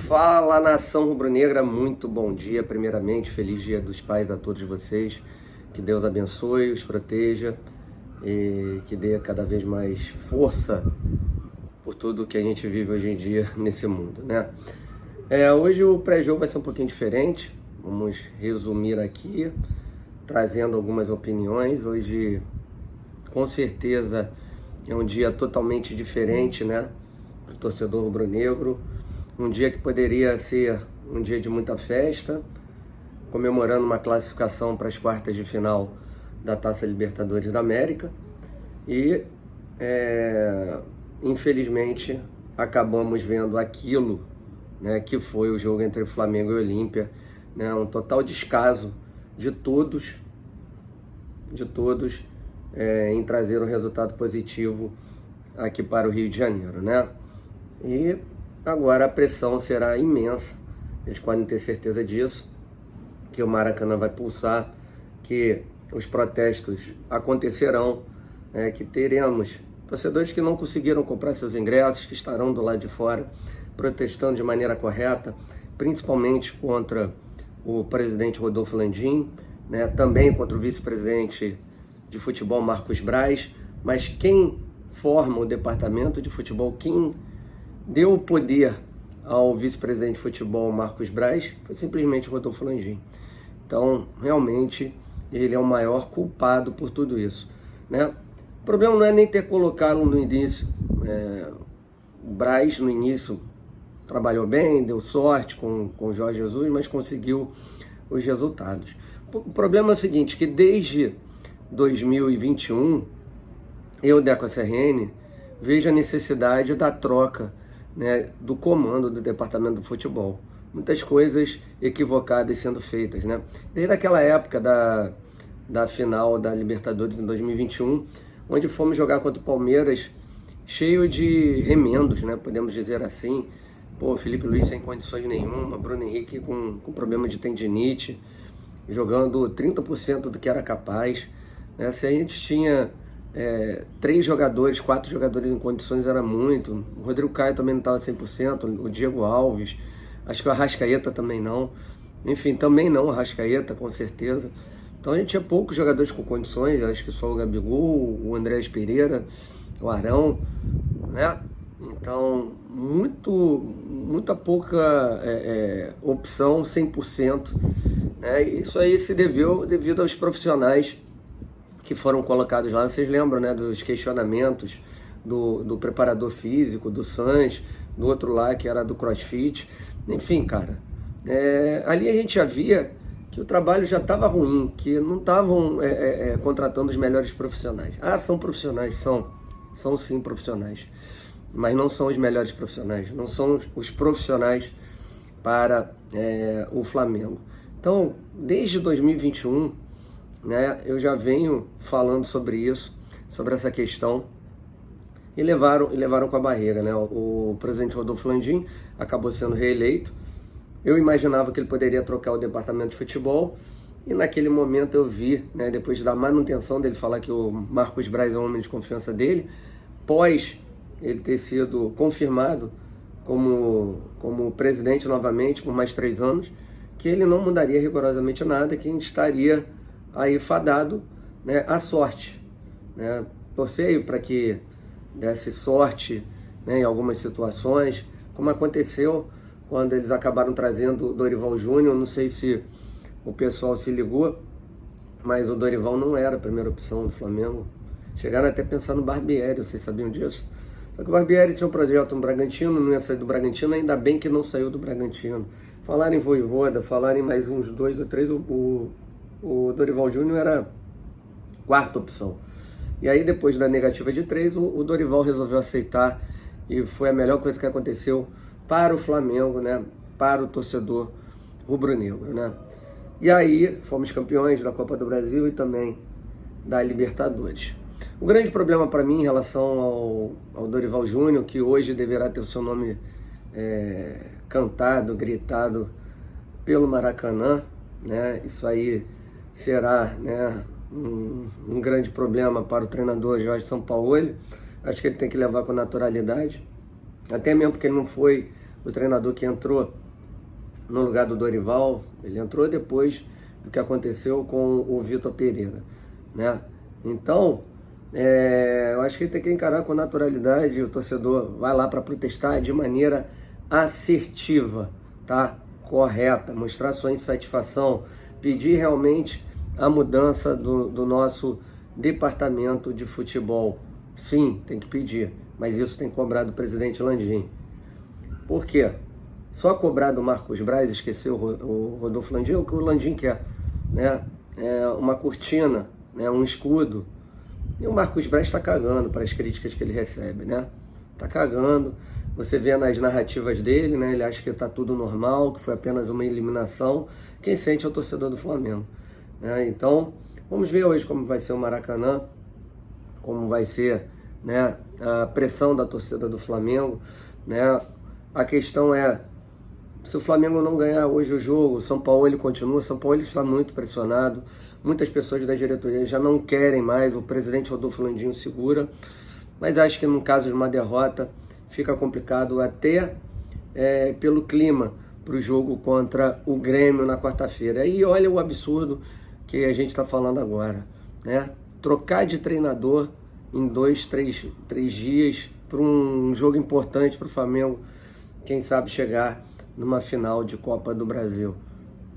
Fala, nação rubro-negra, muito bom dia. Primeiramente, feliz Dia dos Pais a todos vocês. Que Deus abençoe, os proteja e que dê cada vez mais força por tudo que a gente vive hoje em dia nesse mundo, né? Hoje o pré-jogo vai ser um pouquinho diferente. Vamos resumir aqui, trazendo algumas opiniões. Hoje, com certeza, é um dia totalmente diferente, né? Para o torcedor rubro-negro. Um dia que poderia ser um dia de muita festa, comemorando uma classificação para as quartas de final da Taça Libertadores da América. E, infelizmente, acabamos vendo aquilo, né, que foi o jogo entre Flamengo e Olímpia, né, um total descaso de todos, em trazer um resultado positivo aqui para o Rio de Janeiro, né? E agora a pressão será imensa, eles podem ter certeza disso, que o Maracanã vai pulsar, que os protestos acontecerão, que teremos torcedores que não conseguiram comprar seus ingressos, que estarão do lado de fora, protestando de maneira correta, principalmente contra o presidente Rodolfo Landim, né, também contra o vice-presidente de futebol Marcos Braz, mas quem forma o departamento de futebol, quem deu o poder ao vice-presidente de futebol Marcos Braz foi simplesmente Rodolfo Landim. Então, realmente, ele é o maior culpado por tudo isso, né? O problema não é nem ter colocado no início. O Braz, no início, trabalhou bem, deu sorte com o Jorge Jesus, mas conseguiu os resultados. O problema é o seguinte, que desde 2021, eu, Deco SRN, vejo a necessidade da troca, né, do comando do departamento do futebol. Muitas coisas equivocadas sendo feitas, né? Desde aquela época da final da Libertadores em 2021, onde fomos jogar contra o Palmeiras cheio de remendos, né? Podemos dizer assim. Felipe Luiz sem condições nenhuma, Bruno Henrique com problema de tendinite, jogando 30% do que era capaz, né? Se a gente tinha 3 jogadores, 4 jogadores em condições era muito. O Rodrigo Caio também não estava 100%, o Diego Alves, acho que o Arrascaeta também não. Enfim, também não o Arrascaeta, com certeza. Então a gente tinha poucos jogadores com condições, acho que só o Gabigol, o Andrés Pereira, o Arão, né? Então, muita pouca opção 100%. Né? Isso aí se deveu devido aos profissionais que foram colocados lá. Vocês lembram, né, dos questionamentos do preparador físico, do Sanches, do outro lá que era do CrossFit. Enfim, cara, ali a gente já via que o trabalho já estava ruim, que não estavam contratando os melhores profissionais. São profissionais, são sim profissionais, mas não são os melhores profissionais, não são os profissionais para o Flamengo. Então, desde 2021, né, eu já venho falando sobre isso, sobre essa questão, e levaram com a barreira, né? O presidente Rodolfo Landim acabou sendo reeleito. Eu imaginava que ele poderia trocar o departamento de futebol, e naquele momento eu vi, né, depois da manutenção dele falar que o Marcos Braz é um homem de confiança dele, pós ele ter sido confirmado como presidente novamente por mais 3 anos, que ele não mudaria rigorosamente nada, que a gente estaria aí fadado, né, à sorte, né? Torcei para que desse sorte, né, em algumas situações, como aconteceu quando eles acabaram trazendo o Dorival Júnior. Não sei se o pessoal se ligou, mas o Dorival não era a primeira opção do Flamengo. Chegaram até a pensar no Barbieri, vocês sabiam disso? Só que o Barbieri tinha um projeto no Bragantino, não ia sair do Bragantino, ainda bem que não saiu do Bragantino. Falaram em Vojvoda, falaram em mais uns 2 ou 3, o Dorival Júnior era a 4ª opção. E aí, depois da negativa de 3, o Dorival resolveu aceitar, e foi a melhor coisa que aconteceu para o Flamengo, né? Para o torcedor rubro-negro, né? E aí, fomos campeões da Copa do Brasil e também da Libertadores. O grande problema para mim em relação ao Dorival Júnior, que hoje deverá ter o seu nome cantado, gritado pelo Maracanã, né? Isso aí será, né, um grande problema para o treinador Jorge Sampaoli. Acho que ele tem que levar com naturalidade, até mesmo porque ele não foi o treinador que entrou no lugar do Dorival, ele entrou depois do que aconteceu com o Vitor Pereira, né? Então, eu acho que ele tem que encarar com naturalidade, o torcedor vai lá para protestar de maneira assertiva, tá? Correta, mostrar sua insatisfação, pedir realmente a mudança do nosso departamento de futebol. Sim, tem que pedir, mas isso tem que cobrar do presidente Landim. Por quê? Só cobrar do Marcos Braz, esquecer o Rodolfo Landim, é o que o Landim quer, né? É uma cortina, né? Um escudo. E o Marcos Braz está cagando para as críticas que ele recebe, né? Tá cagando. Você vê nas narrativas dele, né? Ele acha que tá tudo normal, que foi apenas uma eliminação. Quem sente é o torcedor do Flamengo, né? Então, vamos ver hoje como vai ser o Maracanã, como vai ser, né, a pressão da torcida do Flamengo, né? A questão é, se o Flamengo não ganhar hoje o jogo, o São Paulo ele continua, o São Paulo está muito pressionado, muitas pessoas da diretoria já não querem mais, o presidente Rodolfo Landim segura, mas acho que no caso de uma derrota fica complicado até pelo clima para o jogo contra o Grêmio na quarta-feira. E olha o absurdo que a gente está falando agora, né? Trocar de treinador em 3 dias para um jogo importante para o Flamengo, quem sabe chegar numa final de Copa do Brasil.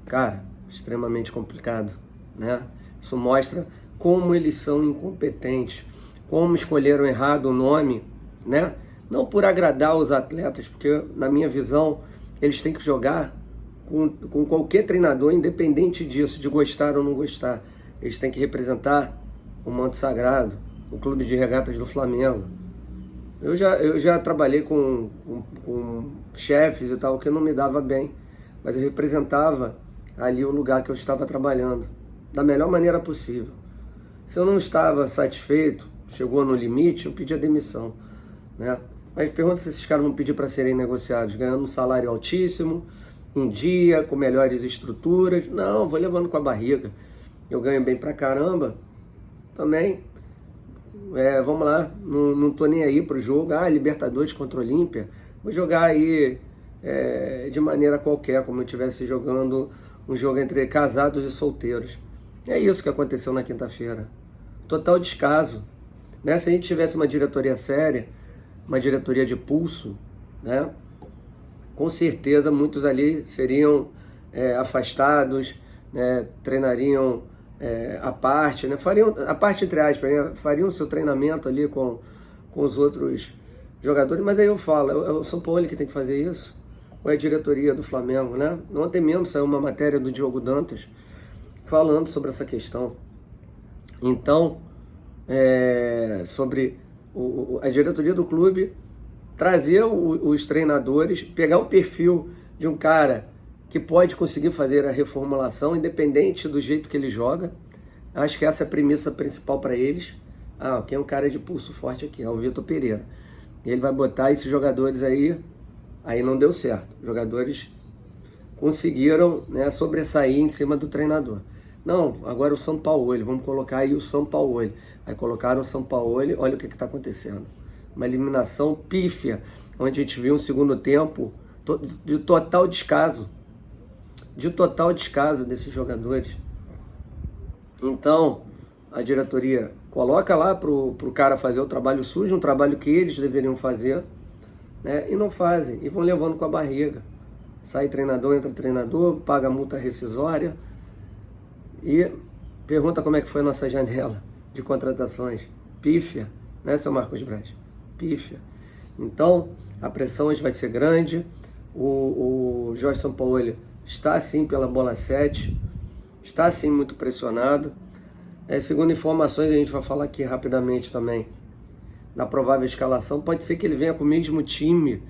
Cara, extremamente complicado, né? Isso mostra como eles são incompetentes, como escolheram errado o nome, né? Não por agradar os atletas, porque na minha visão eles têm que jogar com qualquer treinador, independente disso, de gostar ou não gostar. Eles têm que representar o manto sagrado, o clube de regatas do Flamengo. Eu já trabalhei com chefes e tal, que não me dava bem, mas eu representava ali o lugar que eu estava trabalhando, da melhor maneira possível. Se eu não estava satisfeito, chegou no limite, eu pedi a demissão, né? Mas pergunta se esses caras vão pedir para serem negociados, ganhando um salário altíssimo, em dia, com melhores estruturas. Não, vou levando com a barriga. Eu ganho bem pra caramba, também. Vamos lá, não tô nem aí pro jogo. Libertadores contra o Olímpia, vou jogar aí de maneira qualquer, como eu estivesse jogando um jogo entre casados e solteiros. É isso que aconteceu na quinta-feira. Total descaso, né? Se a gente tivesse uma diretoria séria, uma diretoria de pulso, né? Com certeza muitos ali seriam afastados, né? Treinariam a parte, né? Fariam a parte entre aspas, né? Fariam o seu treinamento ali com os outros jogadores, mas aí eu falo, é o São Paulo que tem que fazer isso, ou é a diretoria do Flamengo, né? Ontem mesmo saiu uma matéria do Diogo Dantas falando sobre essa questão. Então, sobre a diretoria do clube trazer os treinadores, pegar o perfil de um cara que pode conseguir fazer a reformulação, independente do jeito que ele joga. Acho que essa é a premissa principal para eles. Quem é um cara de pulso forte aqui? É o Vitor Pereira. E ele vai botar esses jogadores aí não deu certo. Os jogadores conseguiram, né, sobressair em cima do treinador. Não, agora o São Paulo, vamos colocar aí o São Paulo. Aí colocaram o São Paulo, olha o que está acontecendo. Uma eliminação pífia, onde a gente viu um segundo tempo de total descaso. De total descaso desses jogadores. Então, a diretoria coloca lá pro cara fazer o trabalho sujo, um trabalho que eles deveriam fazer, né? E não fazem, e vão levando com a barriga. Sai treinador, entra treinador, paga multa rescisória e pergunta como é que foi a nossa janela de contratações. Pífia, né, seu Marcos Braz? Pífia. Então, a pressão hoje vai ser grande. O Jorge Sampaoli está sim pela bola 7, está sim muito pressionado. Segundo informações, a gente vai falar aqui rapidamente também da provável escalação. Pode ser que ele venha com o mesmo time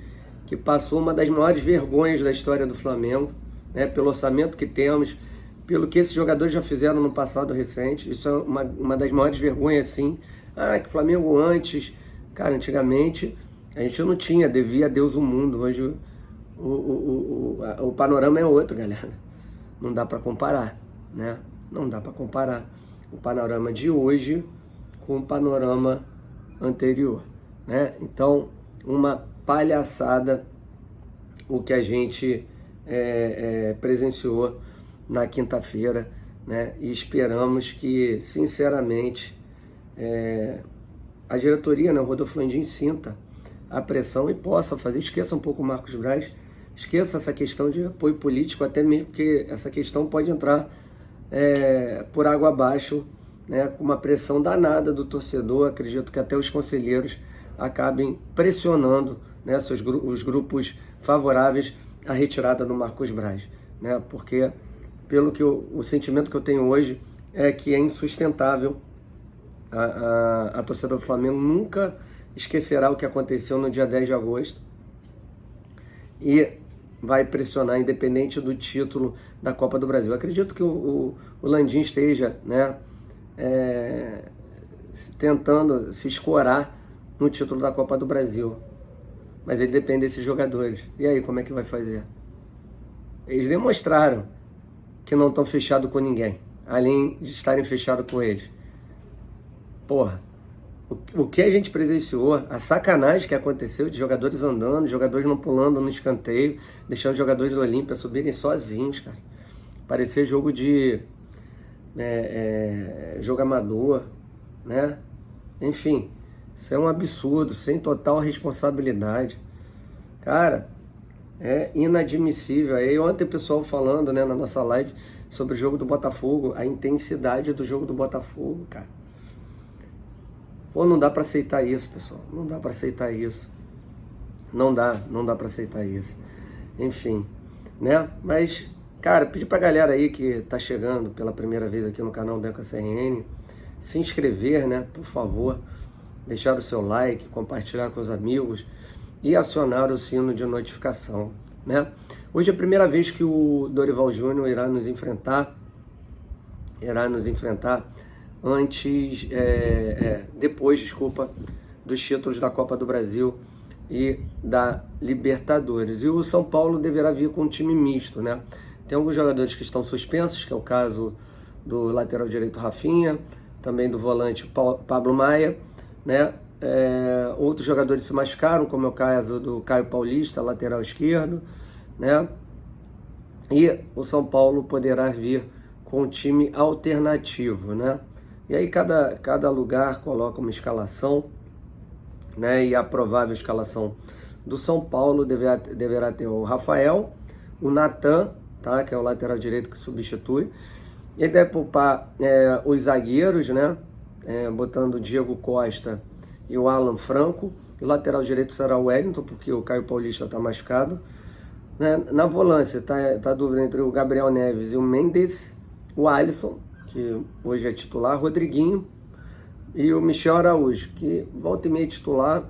que passou uma das maiores vergonhas da história do Flamengo, né? Pelo orçamento que temos, pelo que esses jogadores já fizeram no passado recente. Isso é uma das maiores vergonhas, sim. Que o Flamengo antes, cara, antigamente a gente não tinha, devia a Deus o mundo. Hoje o panorama é outro, galera. Não dá para comparar, né? Não dá para comparar o panorama de hoje com o panorama anterior, né? Então, uma palhaçada o que a gente presenciou na quinta-feira, né? E esperamos que, sinceramente, a diretoria, né, o Rodolfo Landim, sinta a pressão e possa fazer. Esqueça um pouco o Marcos Braz, esqueça essa questão de apoio político, até mesmo porque essa questão pode entrar por água abaixo, né, com uma pressão danada do torcedor. Acredito que até os conselheiros acabem pressionando, né, os grupos favoráveis à retirada do Marcos Braz, né, porque pelo que o sentimento que eu tenho hoje é que é insustentável. A torcida do Flamengo nunca esquecerá o que aconteceu no dia 10 de agosto e vai pressionar, independente do título da Copa do Brasil. Acredito que o Landim esteja, né, tentando se escorar no título da Copa do Brasil, mas ele depende desses jogadores. E aí, como é que vai fazer? Eles demonstraram que não estão fechados com ninguém, além de estarem fechados com eles. Porra, o que a gente presenciou, a sacanagem que aconteceu de jogadores andando, jogadores não pulando no escanteio, deixando os jogadores do Olímpia subirem sozinhos, cara. Parecia jogo de jogo amador, né? Enfim, isso é um absurdo, sem total responsabilidade. Cara, é inadmissível. Aí ontem o pessoal falando, né, na nossa live sobre o jogo do Botafogo, a intensidade do jogo do Botafogo, cara. Pô, não dá pra aceitar isso, pessoal. Não dá pra aceitar isso. Não dá pra aceitar isso. Enfim, né? Mas, cara, pedir pra galera aí que tá chegando pela primeira vez aqui no canal Deca CRN, se inscrever, né? Por favor, deixar o seu like, compartilhar com os amigos e acionar o sino de notificação, né? Hoje é a primeira vez que o Dorival Júnior irá nos enfrentar depois dos títulos da Copa do Brasil e da Libertadores. E o São Paulo deverá vir com um time misto, né? Tem alguns jogadores que estão suspensos, que é o caso do lateral direito Rafinha, também do volante Pablo Maia, né? Outros jogadores se machucaram, como é o caso do Caio Paulista, lateral esquerdo, né? E o São Paulo poderá vir com um time alternativo, né? E aí cada lugar coloca uma escalação, né? E a provável escalação do São Paulo deverá ter o Rafael, o Natan, tá? Que é o lateral direito que substitui. Ele deve poupar os zagueiros, né? Botando o Diego Costa e o Alan Franco. O lateral direito será o Wellington, porque o Caio Paulista está machucado, né? Na volância tá a dúvida entre o Gabriel Neves e o Mendes, o Alisson, que hoje é titular, Rodriguinho e o Michel Araújo, que volta e meia titular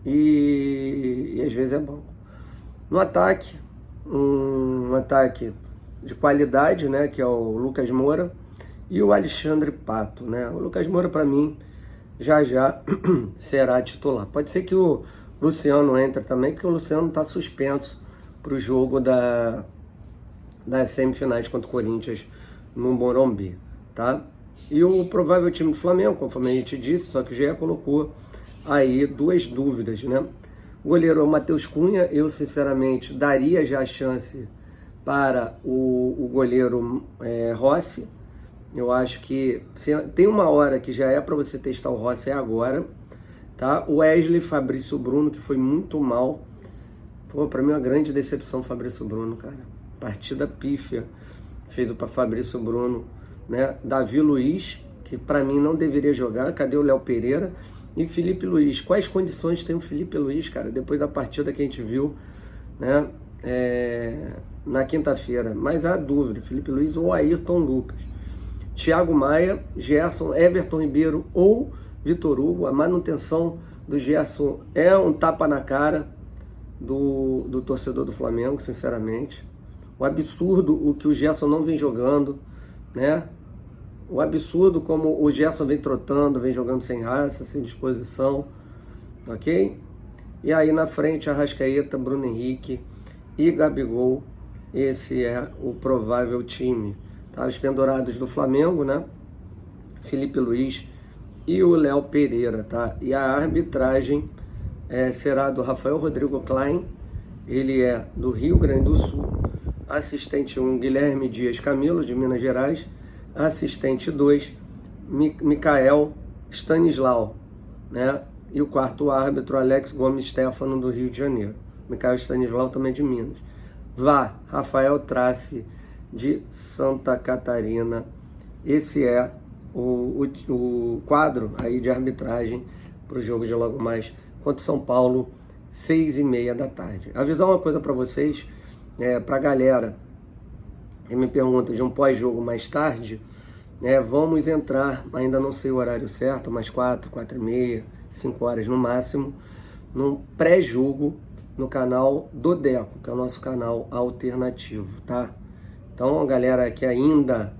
e às vezes é bom. No ataque, um ataque de qualidade, né, que é o Lucas Moura e o Alexandre Pato, né? O Lucas Moura, para mim, já será titular. Pode ser que o Luciano entre também, porque o Luciano está suspenso para o jogo das semifinais contra o Corinthians no Morumbi, tá? E o provável time do Flamengo, conforme a gente disse, só que o GE colocou aí duas dúvidas, né? O goleiro é o Matheus Cunha. Eu, sinceramente, daria já a chance para o goleiro Rossi. Eu acho que tem uma hora que já é para você testar o Rossi, é agora, tá? O Wesley, Fabrício Bruno, que foi muito mal. Pô, para mim é uma grande decepção o Fabrício Bruno, cara. Partida pífia feito para Fabrício Bruno, né? Davi Luiz, que para mim não deveria jogar. Cadê o Léo Pereira? E Felipe Luiz. Quais condições tem o Felipe Luiz, cara, depois da partida que a gente viu, né? Na quinta-feira? Mas há dúvida, Felipe Luiz ou Ayrton Lucas. Thiago Maia, Gerson, Everton Ribeiro ou Vitor Hugo. A manutenção do Gerson é um tapa na cara do torcedor do Flamengo, sinceramente. O absurdo o que o Gerson não vem jogando, né? O absurdo como o Gerson vem trotando, vem jogando sem raça, sem disposição, ok? E aí na frente, Arrascaeta, Bruno Henrique e Gabigol. Esse é o provável time, tá? Os pendurados do Flamengo, né? Felipe Luiz e o Léo Pereira, tá? E a arbitragem será do Rafael Rodrigo Klein ele é do Rio Grande do Sul. Assistente 1, Guilherme Dias Camilo, de Minas Gerais. Assistente 2, Micael Stanislau, né? E o quarto árbitro, Alex Gomes Stefano, do Rio de Janeiro. Micael Stanislau também de Minas. VAR, Rafael Trace, de Santa Catarina. Esse é o quadro aí de arbitragem para o jogo de logo mais contra São Paulo, 6h30 da tarde. Avisar uma coisa para vocês, para a galera que me pergunta de um pós-jogo mais tarde, vamos entrar, ainda não sei o horário certo, mas 4h30, 5 horas no máximo, num pré-jogo no canal do Deco, que é o nosso canal alternativo, tá? Então a galera que ainda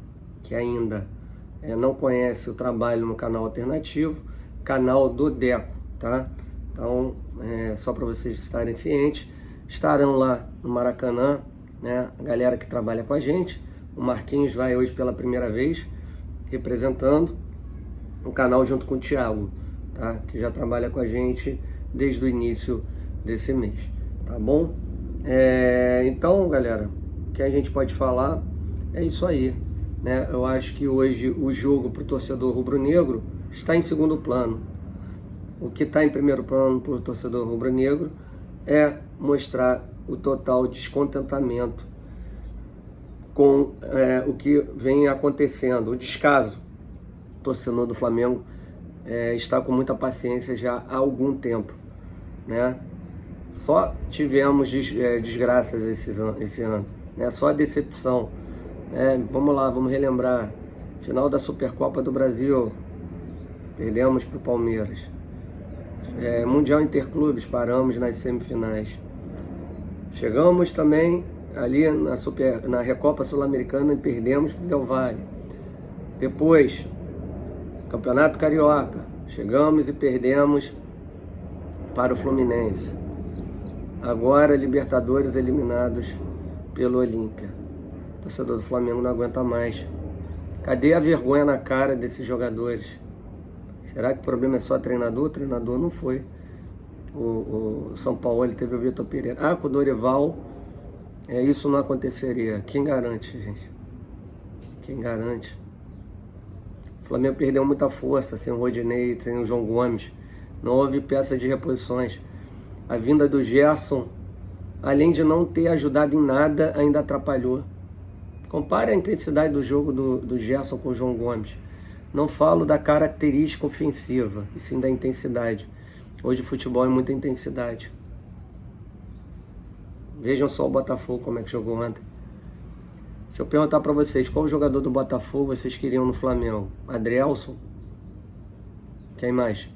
não conhece o trabalho no canal alternativo, canal do Deco, tá? Então, só para vocês estarem cientes, estarão lá no Maracanã, né, a galera que trabalha com a gente. O Marquinhos vai hoje pela primeira vez representando o canal junto com o Thiago, tá? Que já trabalha com a gente desde o início desse mês, tá bom? Então, galera, o que a gente pode falar é isso aí, né? Eu acho que hoje o jogo para o torcedor rubro-negro está em segundo plano. O que está em primeiro plano para o torcedor rubro-negro é mostrar o total descontentamento com o que vem acontecendo, o descaso. O torcedor do Flamengo está com muita paciência já há algum tempo, né? Só tivemos desgraças esse ano, né? Só decepção. Vamos lá, vamos relembrar. Final da Supercopa do Brasil, perdemos para o Palmeiras. Mundial Interclubes, paramos nas semifinais. Chegamos também ali na Recopa Sul-Americana e perdemos para o Del Valle. Depois, Campeonato Carioca, chegamos e perdemos para o Fluminense. Agora, Libertadores, eliminados pelo Olímpia. O torcedor do Flamengo não aguenta mais. Cadê a vergonha na cara desses jogadores? Será que o problema é só treinador? O treinador não foi. O São Paulo, ele teve o Vitor Pereira. Com o Dorival, isso não aconteceria. Quem garante, gente? Quem garante? O Flamengo perdeu muita força sem o Rodinei, sem o João Gomes. Não houve peça de reposições. A vinda do Gerson, além de não ter ajudado em nada, ainda atrapalhou. Compare a intensidade do jogo do Gerson com o João Gomes. Não falo da característica ofensiva, e sim da intensidade. Hoje o futebol é muita intensidade. Vejam só o Botafogo como é que jogou ontem. Se eu perguntar para vocês qual jogador do Botafogo vocês queriam no Flamengo? Adrielson? Quem mais?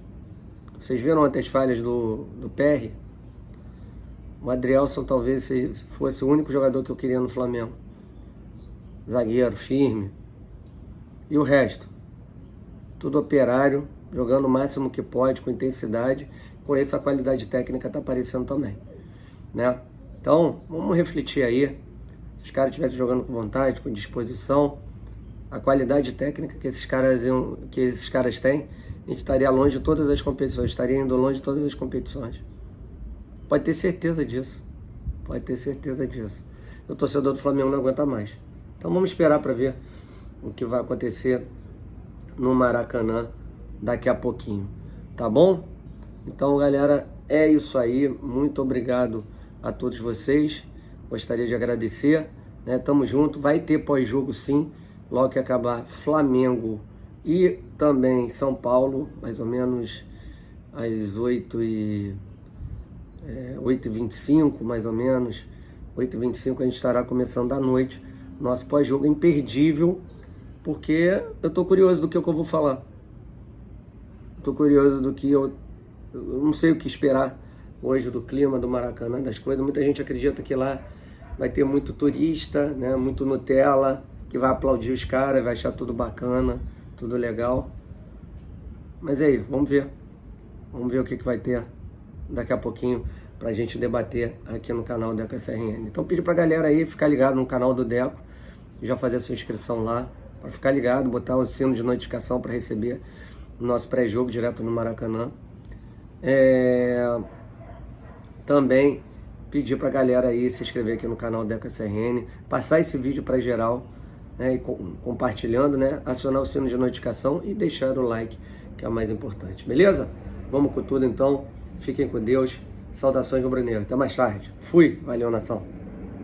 Vocês viram ontem as falhas do PR? O Adrielson talvez fosse o único jogador que eu queria no Flamengo. Zagueiro, firme. E o resto? Tudo operário, jogando o máximo que pode, com intensidade. Com essa qualidade técnica está aparecendo também, né? Então, vamos refletir aí. Se os caras estivessem jogando com vontade, com disposição, a qualidade técnica que esses caras têm, a gente estaria longe de todas as competições, estaria indo longe de todas as competições. Pode ter certeza disso. Pode ter certeza disso. O torcedor do Flamengo não aguenta mais. Então vamos esperar para ver o que vai acontecer no Maracanã daqui a pouquinho. Tá bom? Então, galera, é isso aí. Muito obrigado a todos vocês. Gostaria de agradecer, né? Tamo junto. Vai ter pós-jogo sim, logo que acabar Flamengo e também São Paulo, mais ou menos às 8h25, mais ou menos. 8h25 a gente estará começando à noite. Nosso pós-jogo é imperdível, porque eu tô curioso do que eu vou falar. Tô curioso do que eu não sei o que esperar hoje do clima do Maracanã, das coisas. Muita gente acredita que lá vai ter muito turista, né, muito Nutella, que vai aplaudir os caras, vai achar tudo bacana, tudo legal. Mas aí, vamos ver. Vamos ver o que vai ter daqui a pouquinho pra gente debater aqui no canal Deco SRN. Então pedir pra galera aí ficar ligado no canal do Deco, já fazer a sua inscrição lá, para ficar ligado, botar o sino de notificação para receber o nosso pré-jogo direto no Maracanã. Também pedir pra galera aí se inscrever aqui no canal Deca CRN, passar esse vídeo para geral, né, e compartilhando, né, acionar o sino de notificação e deixar o like, que é o mais importante, beleza? Vamos com tudo então, fiquem com Deus, saudações rubro-negras, até mais tarde, fui, valeu nação!